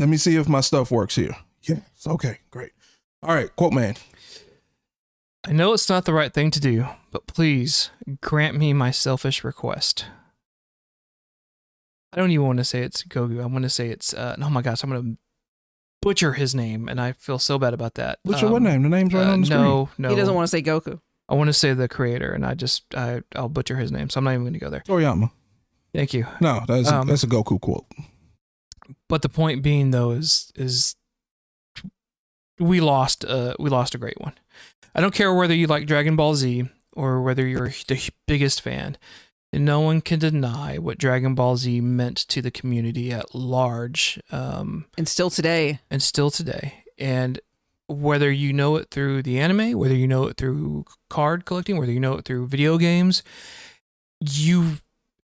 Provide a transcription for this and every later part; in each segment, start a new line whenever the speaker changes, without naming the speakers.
Let me see if my stuff works here. Yes. Okay, great. All right, quote man.
I know it's not the right thing to do, but please grant me my selfish request. I don't even want to say it's Goku. I want to say it's, oh my gosh, I'm going to butcher his name, and I feel so bad about that.
Butcher what name? The name's right on the screen.
No.
He doesn't want to say Goku.
I want to say the creator, and I'll butcher his name, so I'm not even going to go there.
Toriyama.
Thank you.
No, that's a Goku quote.
But the point being, though, is we lost a great one. I don't care whether you like Dragon Ball Z or whether you're the biggest fan. No one can deny what Dragon Ball Z meant to the community at large.
And still today.
And whether you know it through the anime, whether you know it through card collecting, whether you know it through video games, you've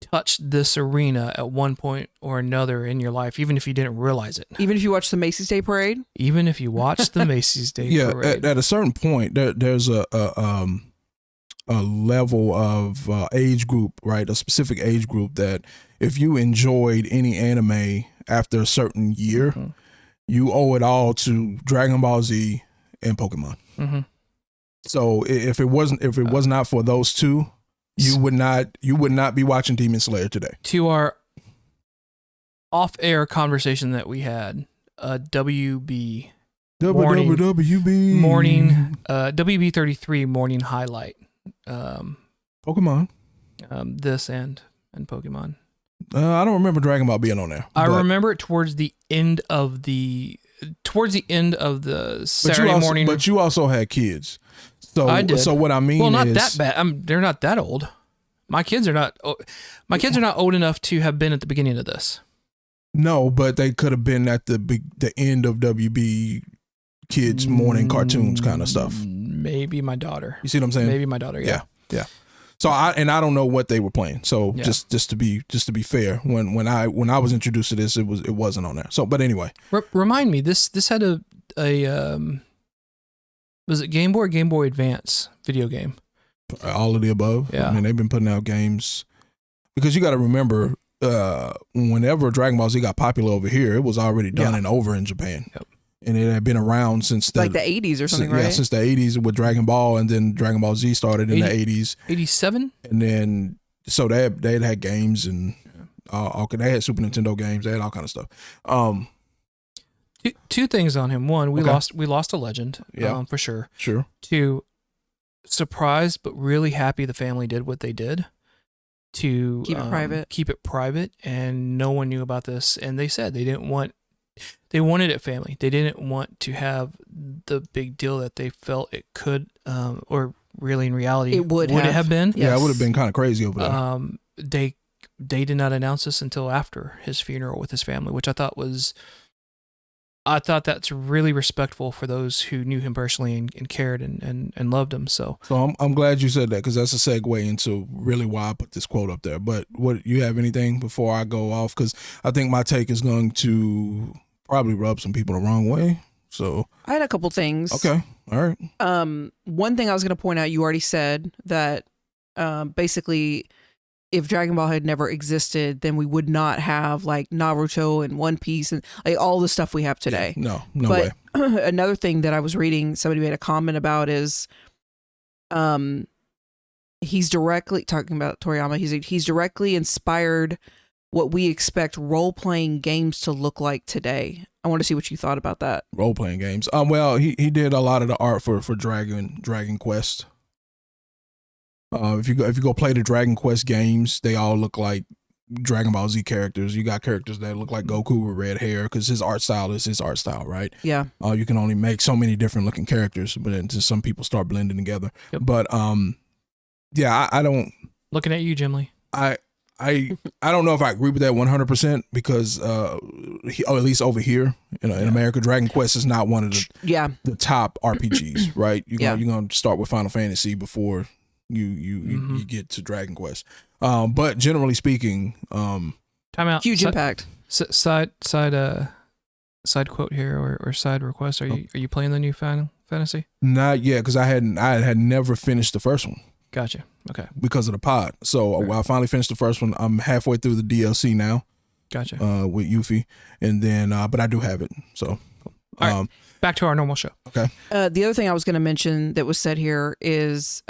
touched this arena at one point or another in your life, even if you didn't realize it.
Even if you watch the Macy's Day Parade?
Even if you watch the Macy's Day Parade.
At a certain point, there's a level of age group, right? A specific age group that if you enjoyed any anime after a certain year, you owe it all to Dragon Ball Z and Pokemon. Mm-hmm. So if it was not for those two, you would not be watching Demon Slayer today.
To our off-air conversation that we had, WB morning WB 33 morning highlight.
Pokemon.
This and Pokemon.
I don't remember Dragon Ball being on there.
I remember it towards the end of the Saturday morning.
But you also had kids. So
I did.
So what I mean
not
is,
that bad. They're not that old. My kids are not old enough to have been at the beginning of this.
No, but they could have been at the end of WB kids morning cartoons kind of stuff.
Maybe my daughter.
You see what I'm saying?
Maybe my daughter. Yeah.
So I don't know what they were playing. So just to be fair, when I was introduced to this, it wasn't on there. So but anyway,
remind me, this had a was it Game Boy or Game Boy Advance video game?
All of the above.
Yeah.
I mean, they've been putting out games because you got to remember, whenever Dragon Ball Z got popular over here, it was already done and over in Japan. Yep. And it had been around since
like the 80s or something, right?
Yeah, since the 80s with Dragon Ball, and then Dragon Ball Z started in the 80s.
87?
And then, so they had games and they had Super Nintendo games. They had all kind of stuff.
Two things on him. One, we lost a legend, for sure.
Sure.
Two, surprised but really happy the family did what they did to keep it private, and no one knew about this. And they said they wanted it family. They didn't want to have the big deal that they felt it could, or really in reality,
it would
have been.
Yes. Yeah, it would have been kind of crazy over there.
They did not announce this until after his funeral with his family, which I thought that's really respectful for those who knew him personally and cared and loved him. So
I'm glad you said that, because that's a segue into really why I put this quote up there. But what, you have anything before I go off? Because I think my take is going to probably rub some people the wrong way. So
I had a couple things.
Okay. All right.
One thing I was going to point out, you already said that basically, if Dragon Ball had never existed, then we would not have like Naruto and One Piece and like all the stuff we have today.
Yeah, no way.
Another thing that I was reading, somebody made a comment about is, he's directly talking about Toriyama. He's directly inspired what we expect role-playing games to look like today. I want to see what you thought about that.
Role-playing games. Well, he did a lot of the art for Dragon Quest. If you go play the Dragon Quest games, they all look like Dragon Ball Z characters. You got characters that look like Goku with red hair because his art style is his art style, right?
Yeah.
You can only make so many different looking characters, but then some people start blending together.
Yep.
But yeah, I don't.
Looking at you, Jim Lee.
I don't know if I agree with that 100% because at least over here in America, Dragon Quest is not one of the top RPGs, right? You're gonna start with Final Fantasy before you get to Dragon Quest. But generally speaking,
time out.
Huge impact.
Side quote here or side request. Are you playing the new Final Fantasy?
Not yet, because I had never finished the first one.
Gotcha. Okay.
Because of the pod. So I finally finished the first one. I'm halfway through the DLC now.
Gotcha.
With Yuffie, and then but I do have it. So,
all right, back to our normal show.
Okay.
The other thing I was going to mention that was said here is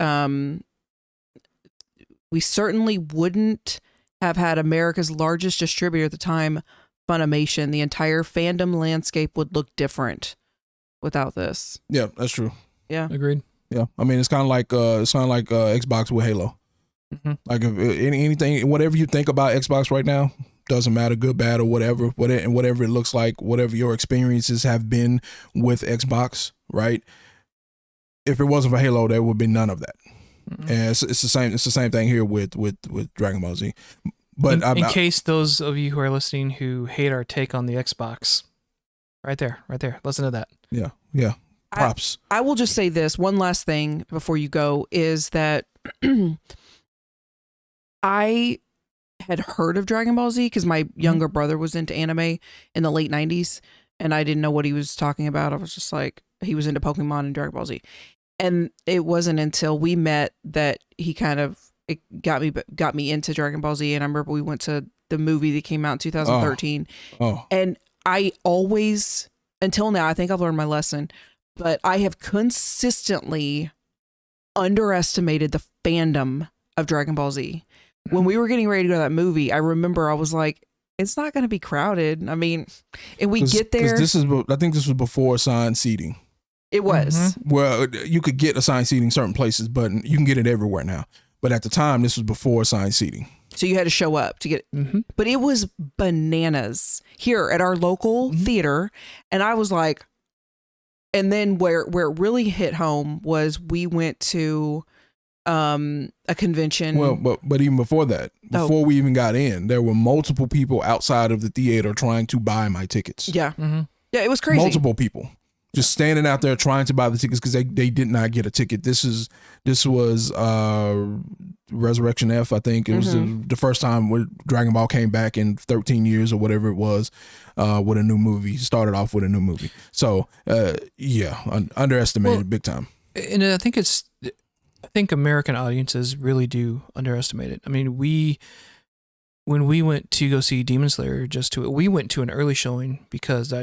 we certainly wouldn't have had America's largest distributor at the time, Funimation. The entire fandom landscape would look different without this.
Yeah, that's true.
Yeah,
agreed.
Yeah, I mean it's kind of like Xbox with Halo.
Mm-hmm.
Like if anything, whatever you think about Xbox right now, doesn't matter, good, bad, or whatever it looks like, whatever your experiences have been with Xbox, right? If it wasn't for Halo, there would be none of that. Mm-hmm. And it's the same. It's the same thing here with Dragon Ball Z. But
in case those of you who are listening who hate our take on the Xbox, right there, listen to that.
Yeah. Props.
I will just say this one last thing before you go is that I had heard of Dragon Ball Z because my younger brother was into anime in the late 90s and I didn't know what he was talking about. I was just like, he was into Pokemon and Dragon Ball Z. And it wasn't until we met that he kind of got me into Dragon Ball Z. And I remember we went to the movie that came out in 2013. And I always, until now, I think I've learned my lesson, but I have consistently underestimated the fandom of Dragon Ball Z. When we were getting ready to go to that movie, I remember I was like, it's not going to be crowded. I mean, and we get there.
I think this was before assigned seating.
It was.
Mm-hmm. Well, you could get assigned seating certain places, but you can get it everywhere now. But at the time, this was before assigned seating.
So you had to show up to get it. Mm-hmm. But it was bananas here at our local theater. And I was like, and then where it really hit home was we went to a convention.
Well, but even before that, before we even got in, there were multiple people outside of the theater trying to buy my tickets.
Yeah. Mm-hmm. Yeah, it was crazy.
Multiple people just standing out there trying to buy the tickets because they did not get a ticket. This was Resurrection F, I think. It was the first time when Dragon Ball came back in 13 years or whatever it was, with a new movie. Started off with a new movie. So underestimated big time.
And I think American audiences really do underestimate it. I mean, when we went to go see Demon Slayer, we went to an early showing because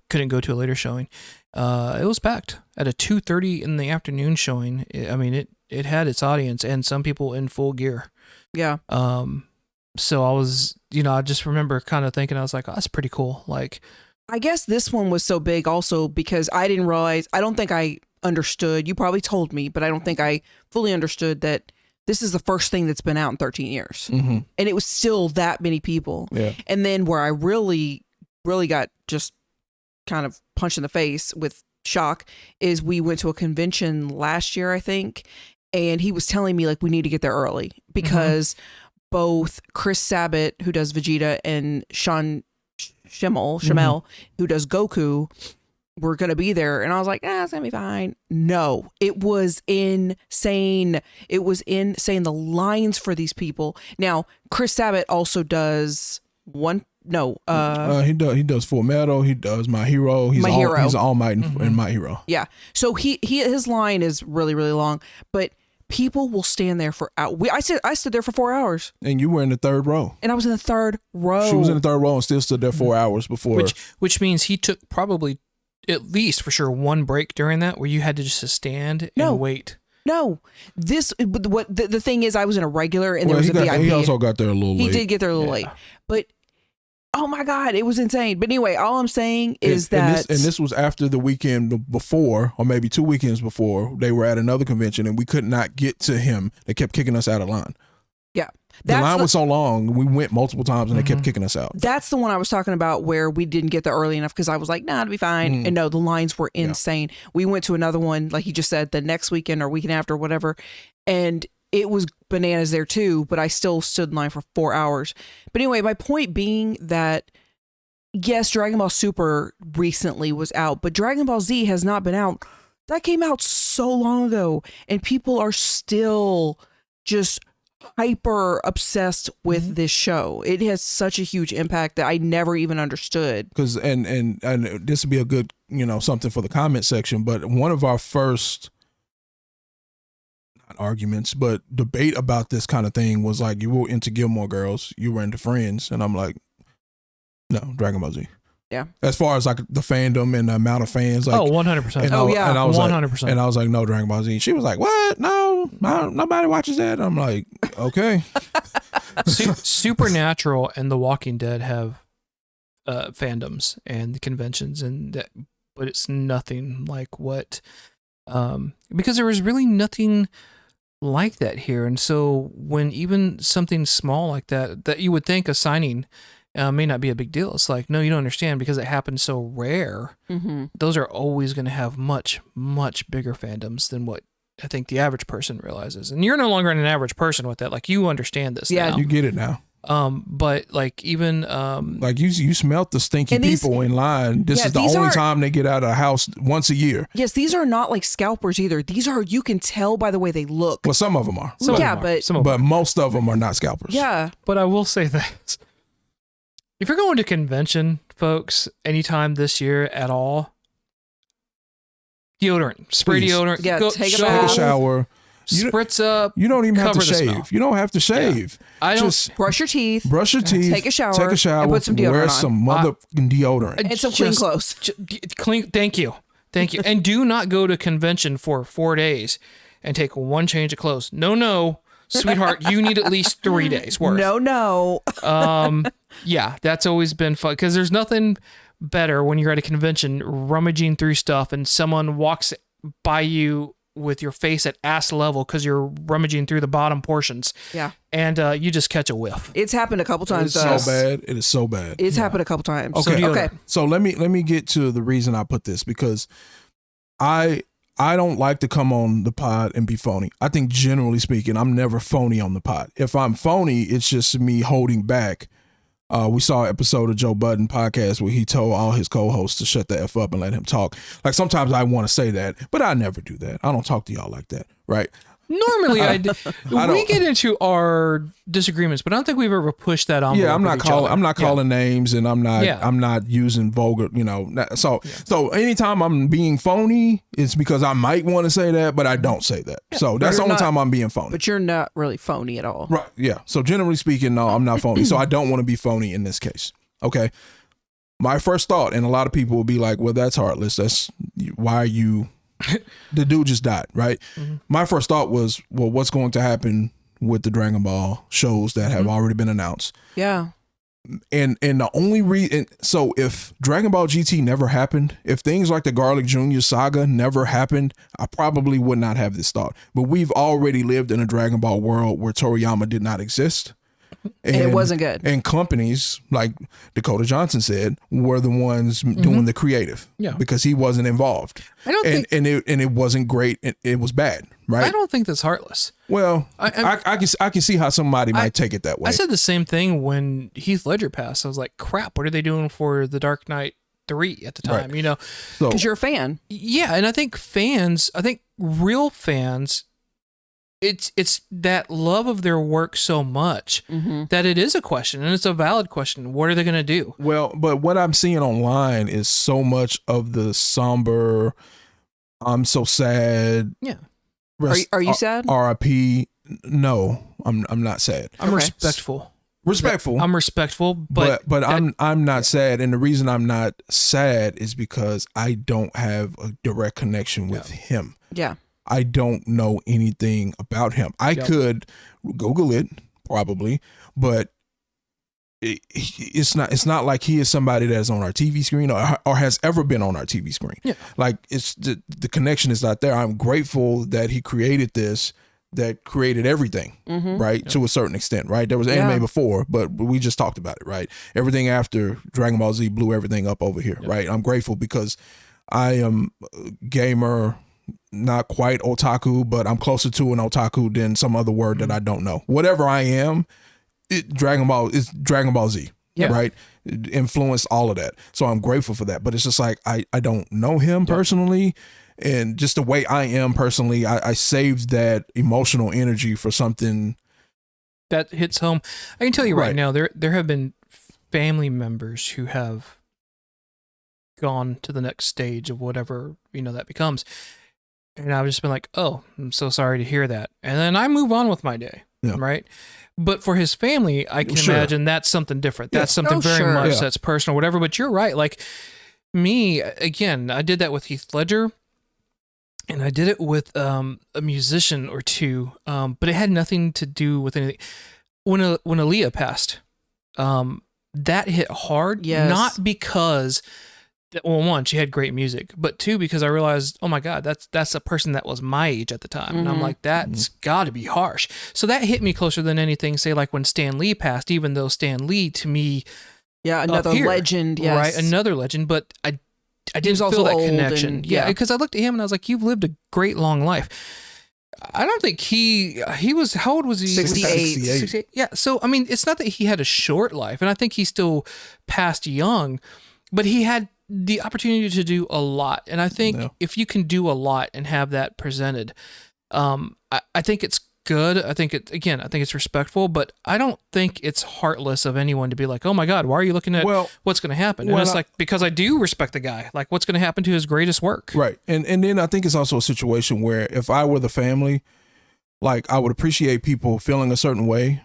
couldn't go to a later showing. It was packed at a 2:30 in the afternoon showing. It had its audience and some people in full gear. Yeah. So I was, I just remember kind of thinking, I was like, oh, that's pretty cool. Like,
I guess this one was so big also because I didn't realize, I don't think I understood. You probably told me, but I don't think I fully understood that this is the first thing that's been out in 13 years. Mm-hmm. And it was still that many people. Yeah. And then where I really, really got just kind of punched in the face with shock is we went to a convention last year, I think. And he was telling me like, we need to get there early because both Chris Sabat, who does Vegeta, and Sean Schimmel, who does Goku, we're going to be there. And I was like, it's going to be fine. No, it was insane. It was insane. The lines for these people. Now, Chris Sabat also does he does Full Metal. He does My Hero. He's All Might in My Hero. Yeah. So his line is really, really long, but people will stand there for hours. I stood there for 4 hours.
And you were in the third row.
And I was in the third row.
She was in the third row and still stood there 4 hours before.
Which means he took probably at least for sure one break during that where you had to just stand and wait.
No, the thing is, I was in a regular and there was a VIP.
He also got there a little late.
He did get there a little late, but oh my God, it was insane. But anyway, all I'm saying is that
this was after the weekend before, or maybe 2 weekends before, they were at another convention and we could not get to him. They kept kicking us out of line.
Yeah.
The line was so long, we went multiple times and they kept kicking us out.
That's the one I was talking about where we didn't get there early enough because I was like, nah, it'll be fine. And no, the lines were insane. Yeah. We went to another one, like you just said, the next weekend or weekend after, whatever. And it was bananas there too, but I still stood in line for 4 hours. But anyway, my point being that, yes, Dragon Ball Super recently was out, but Dragon Ball Z has not been out. That came out so long ago, and people are still just hyper obsessed with this show. It has such a huge impact that I never even understood.
Because and this would be a good, something for the comment section, but one of our first not arguments, but debate about this kind of thing was like, you were into Gilmore Girls, you were into Friends, and I'm like, No, Dragon Ball Z.
Yeah.
As far as like the fandom and the amount of fans, like
100%.
Oh, yeah.
and I was
100%.
and I was like, no, Dragon Ball Z. She was like, what? No, nobody watches that. I'm like, okay.
Supernatural and The Walking Dead have fandoms and conventions, and that, but it's nothing like what, because there was really nothing like that here. And so when even something small like that you would think a signing may not be a big deal, it's like, no, you don't understand, because it happens so rare. Those are always going to have much, much bigger fandoms than what I think the average person realizes. And you're no longer an average person with that. Like, you understand this now.
You get it now.
But like, even
like you smelt the stinky people in line. This is the only time they get out of the house once a year.
Yes, these are not like scalpers either. These are, you can tell by the way they look.
Well, some of them are.
But
most of them are not scalpers.
Yeah.
But I will say that if you're going to convention, folks, anytime this year at all, deodorant, spray deodorant,
yeah, take
a shower.
Spritz up.
You don't even have to shave.
Smell.
You don't have to shave.
Yeah. I don't.
Just
brush your teeth.
Take
a shower.
And
put some deodorant
wear
on.
some deodorant.
And some clean clothes.
Clean. Thank you. And do not go to convention for 4 days and take one change of clothes. No, sweetheart, you need at least 3 days worth.
No.
Yeah, that's always been fun, because there's nothing better when you're at a convention rummaging through stuff and someone walks by you with your face at ass level because you're rummaging through the bottom portions.
Yeah.
And you just catch a whiff.
It's happened a couple times.
It's so bad. It is so bad.
It's happened a couple times.
Okay. So let me get to the reason I put this, because I don't like to come on the pod and be phony. I think generally speaking, I'm never phony on the pod. If I'm phony, it's just me holding back. We saw an episode of Joe Budden podcast where he told all his co-hosts to shut the F up and let him talk. Like, sometimes I want to say that, but I never do that. I don't talk to y'all like that, right?
Normally, we get into our disagreements, but I don't think we've ever pushed that on.
Yeah, I'm not calling names, and I'm not using vulgar. So anytime I'm being phony, it's because I might want to say that, but I don't say that. Yeah, so that's the only time I'm being phony.
But you're not really phony at all,
right? Yeah. So generally speaking, no, I'm not phony. So I don't want to be phony in this case. Okay. My first thought, and a lot of people will be like, "Well, that's heartless. That's why are you." The dude just died, right? Mm-hmm. My first thought was, well, what's going to happen with the Dragon Ball shows that have already been announced?
Yeah.
And the only reason, so if Dragon Ball GT never happened, if things like the Garlic Jr. saga never happened, I probably would not have this thought. But we've already lived in a Dragon Ball world where Toriyama did not exist.
And it wasn't good.
And companies, like Dakota Johnson said, were the ones doing the creative.
Yeah.
Because he wasn't involved.
I don't think,
it wasn't great. It was bad, right?
I don't think that's heartless.
Well, I can see how somebody might take it that way.
I said the same thing when Heath Ledger passed. I was like, crap, what are they doing for The Dark Knight 3 at the time? Right. You know,
because you're a fan.
Yeah. And I think real fans, it's that love of their work so much that it is a question, and it's a valid question. What are they going to do?
Well, but what I'm seeing online is so much of the somber, I'm so sad.
Yeah.
Are you sad?
RIP. No, I'm not sad.
I'm respectful.
I'm
respectful, but
I'm not sad, and the reason I'm not sad is because I don't have a direct connection with him.
Yeah.
I don't know anything about him. I could Google it probably, but it's not like he is somebody that's on our TV screen or has ever been on our TV screen.
Yeah.
Like, it's the connection is not there. I'm grateful that he created this, that created everything, right? Yeah. To a certain extent, right? There was anime before, but we just talked about it, right? Everything after Dragon Ball Z blew everything up over here, right? I'm grateful because I am a gamer, not quite otaku, but I'm closer to an otaku than some other word that I don't know. Whatever I am, Dragon Ball Z, right? It influenced all of that. So I'm grateful for that. But it's just like, I don't know him personally. And just the way I am personally, I saved that emotional energy for something
that hits home. I can tell you right now, there have been family members who have gone to the next stage of whatever, that becomes. And I've just been like, oh, I'm so sorry to hear that. And then I move on with my day. right? But for his family, I can imagine that's something different. That's something very much that's personal, whatever. But you're right. Like me, again, I did that with Heath Ledger, and I did it with a musician or two, but it had nothing to do with anything. When Aaliyah passed, that hit hard, not because, well, one, she had great music, but two, because I realized, oh my God, that's a person that was my age at the time. And I'm like, that's got to be harsh. So that hit me closer than anything, say like when Stan Lee passed, even though Stan Lee to me,
another legend,
right? Another legend, but I didn't feel that connection. Because I looked at him and I was like, you've lived a great long life. I don't think he was, how old was he?
68.
Yeah. So, I mean, it's not that he had a short life, and I think he still passed young, but he had the opportunity to do a lot. And I think if you can do a lot and have that presented, I think it's good. I think it's respectful, but I don't think it's heartless of anyone to be like, oh my God, why are you looking at what's going to happen? And it's like, because I do respect the guy, like what's going to happen to his greatest work.
Right. And then I think it's also a situation where if I were the family, like I would appreciate people feeling a certain way.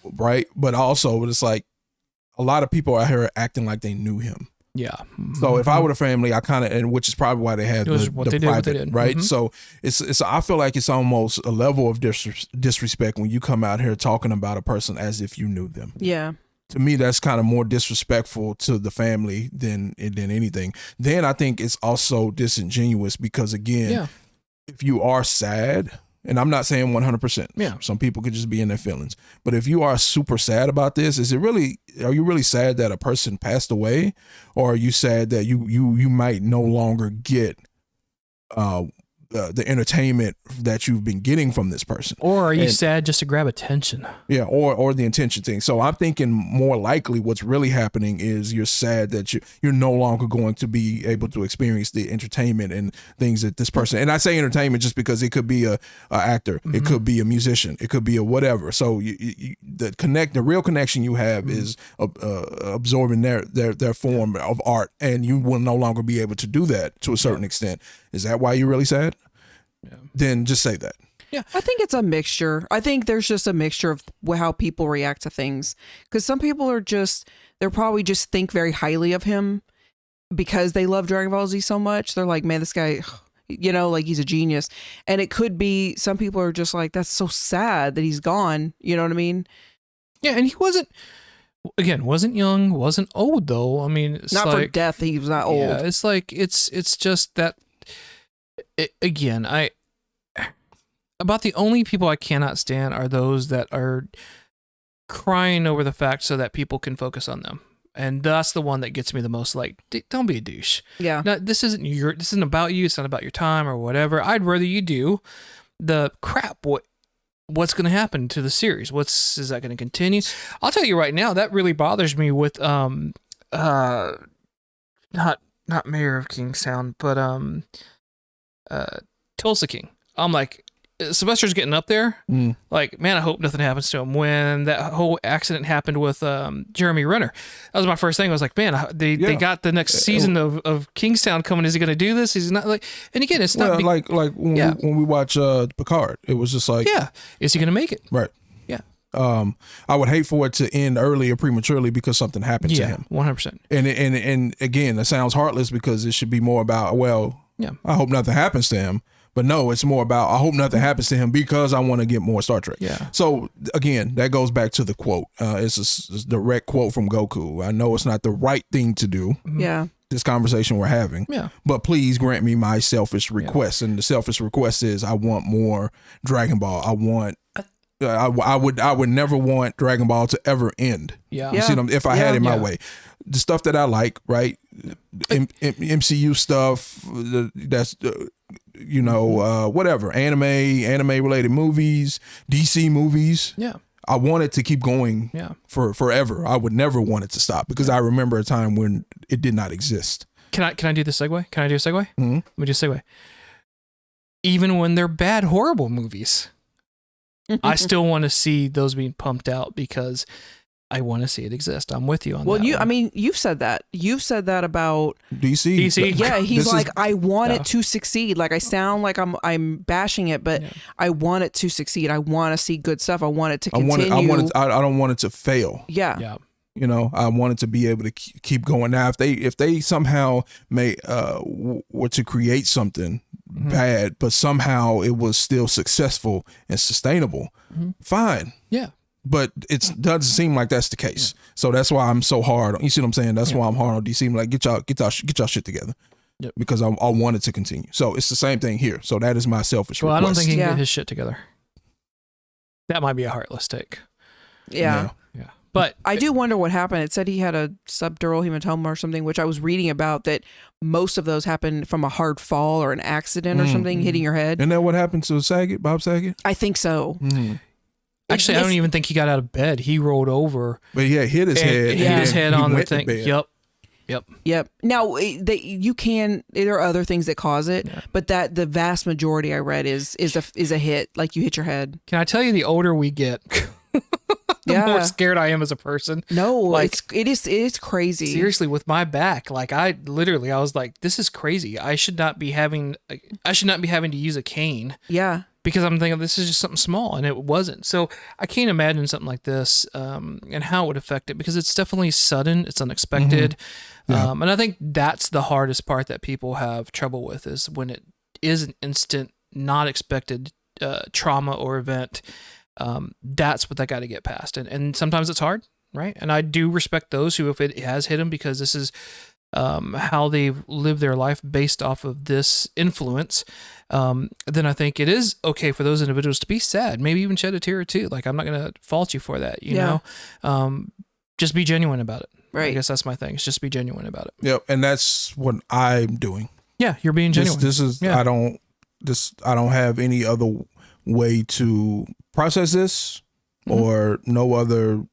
Right. But also it's like a lot of people out here acting like they knew him.
Yeah.
So if I were the family, I kind of, and which is probably why they had the private, right? So it's I feel like it's almost a level of disrespect when you come out here talking about a person as if you knew them.
Yeah.
To me, that's kind of more disrespectful to the family than anything. Then I think it's also disingenuous because again, if you are sad, and I'm not saying 100%.
Yeah.
Some people could just be in their feelings. But if you are super sad about this, are you really sad that a person passed away? Or are you sad that you might no longer get the entertainment that you've been getting from this person?
Or are you sad just to grab attention?
Yeah, or the intention thing. So I'm thinking more likely what's really happening is you're sad that you're no longer going to be able to experience the entertainment and things that this person, and I say entertainment just because it could be a actor, it could be a musician, it could be a whatever. So the real connection you have is absorbing their form of art, and you will no longer be able to do that to a certain extent. Is that why you're really sad? Yeah. Then just say that.
Yeah, I think it's a mixture. I think there's just a mixture of how people react to things. Because some people they're probably just think very highly of him because they love Dragon Ball Z so much. They're like, man, this guy, like he's a genius. And it could be some people are just like, that's so sad that he's gone. You know what I mean?
Yeah, and he wasn't young, wasn't old though. I mean, it's
not
like,
for death. He was not old.
Yeah, it's like it's just that. About the only people I cannot stand are those that are crying over the fact so that people can focus on them, and that's the one that gets me the most. Like, don't be a douche.
Yeah.
Now, this isn't about you. It's not about your time or whatever. I'd rather you do the crap. What's going to happen to the series? Is that going to continue? I'll tell you right now, that really bothers me with not Mayor of Kingstown, but Tulsa King. I'm like, Sylvester's getting up there. Like, man, I hope nothing happens to him. When that whole accident happened with Jeremy Renner, that was my first thing. I was like, man, they got the next season of Kingstown coming. Is he going to do this? He's not like. And again, it's not
like when we watch Picard. It was just like,
is he going to make it?
Right.
Yeah.
I would hate for it to end early or prematurely because something happened to him.
100%.
And again, it sounds heartless because it should be more about, I hope nothing happens to him. But no, it's more about, I hope nothing happens to him because I want to get more Star Trek.
Yeah.
So again, that goes back to the quote. It's a direct quote from Goku. I know it's not the right thing to do.
Yeah.
This conversation we're having.
Yeah.
But please grant me my selfish request. And the selfish request is I want more Dragon Ball. I would never want Dragon Ball to ever end.
Yeah.
You see what if I had it my way. The stuff that I like, right? MCU stuff, that's whatever, anime related movies, DC movies.
Yeah.
I want it to keep going for forever. I would never want it to stop because I remember a time when it did not exist.
Can I do the segue? Can I do a segue?
Mm-hmm.
Let me just segue. Even when they're bad, horrible movies, I still want to see those being pumped out because I want to see it exist. I'm with you on that.
Well, I mean, you've said that. You've said that about
DC.
Yeah, he's like, I want it to succeed. Like, I sound like I'm bashing it, but I want it to succeed. I want to see good stuff. I want it to continue.
I don't want it to fail.
Yeah.
You know, I want it to be able to keep going. Now, if they somehow were to create something bad, but somehow it was still successful and sustainable, fine.
Yeah.
But it doesn't seem like that's the case. So that's why I'm so hard. You see what I'm saying? That's why I'm hard on DC. I'm like, get y'all shit together. Yep. Because I want it to continue. So it's the same thing here. So that is my selfish request.
I don't think he can get his shit together. That might be a heartless take.
Yeah.
But
I do wonder what happened. It said he had a subdural hematoma or something, which I was reading about, that most of those happen from a hard fall or an accident or something, hitting your head.
Isn't that what happened to Bob Saget?
I think so.
Actually, I don't even think he got out of bed. He rolled over.
But yeah, hit his head.
Hit his head on the thing. Yep.
Now, there are other things that cause it, but that the vast majority I read is a hit, like you hit your head.
Can I tell you, the older we get, the more scared I am as a person.
No, like, it is crazy.
Seriously, with my back, like I was like, this is crazy. I should not be having to use a cane.
Yeah.
Because I'm thinking this is just something small, and it wasn't. So I can't imagine something like this and how it would affect it, because it's definitely sudden, it's unexpected. And I think that's the hardest part that people have trouble with, is when it is an instant, not expected trauma or event. That's what they got to get past. And sometimes it's hard, right? And I do respect those who, if it has hit them, because this is how they've lived their life based off of this influence, then I think it is okay for those individuals to be sad, maybe even shed a tear or two. Like, I'm not going to fault you for that, you know? Just be genuine about it.
Right.
I guess that's my thing. Is just be genuine about it.
Yep. And that's what I'm doing.
Yeah. You're being genuine.
I don't have any other way to process this or no other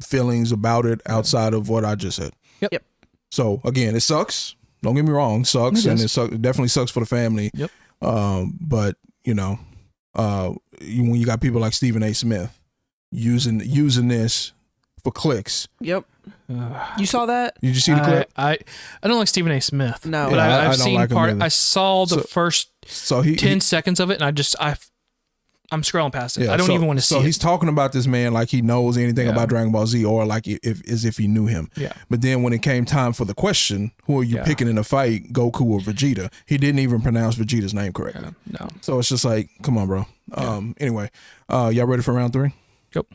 feelings about it outside of what I just said.
Yep.
So again, it sucks. Don't get me wrong, it sucks, and it definitely sucks for the family.
Yep.
But when you got people like Stephen A. Smith using this for clicks.
Yep. You saw that?
Did you see the clip?
I don't like Stephen A. Smith.
No,
but
yeah,
I've
don't
seen
like him
part.
either.
I saw the first 10 seconds of it, and I'm scrolling past it.
Yeah,
I don't even want to see it.
So he's talking about this man like he knows anything about Dragon Ball Z, or like as if he knew him.
Yeah.
But then when it came time for the question, who are you picking in a fight, Goku or Vegeta? He didn't even pronounce Vegeta's name correctly.
No.
So it's just like, come on, bro. Anyway, y'all ready for round 3?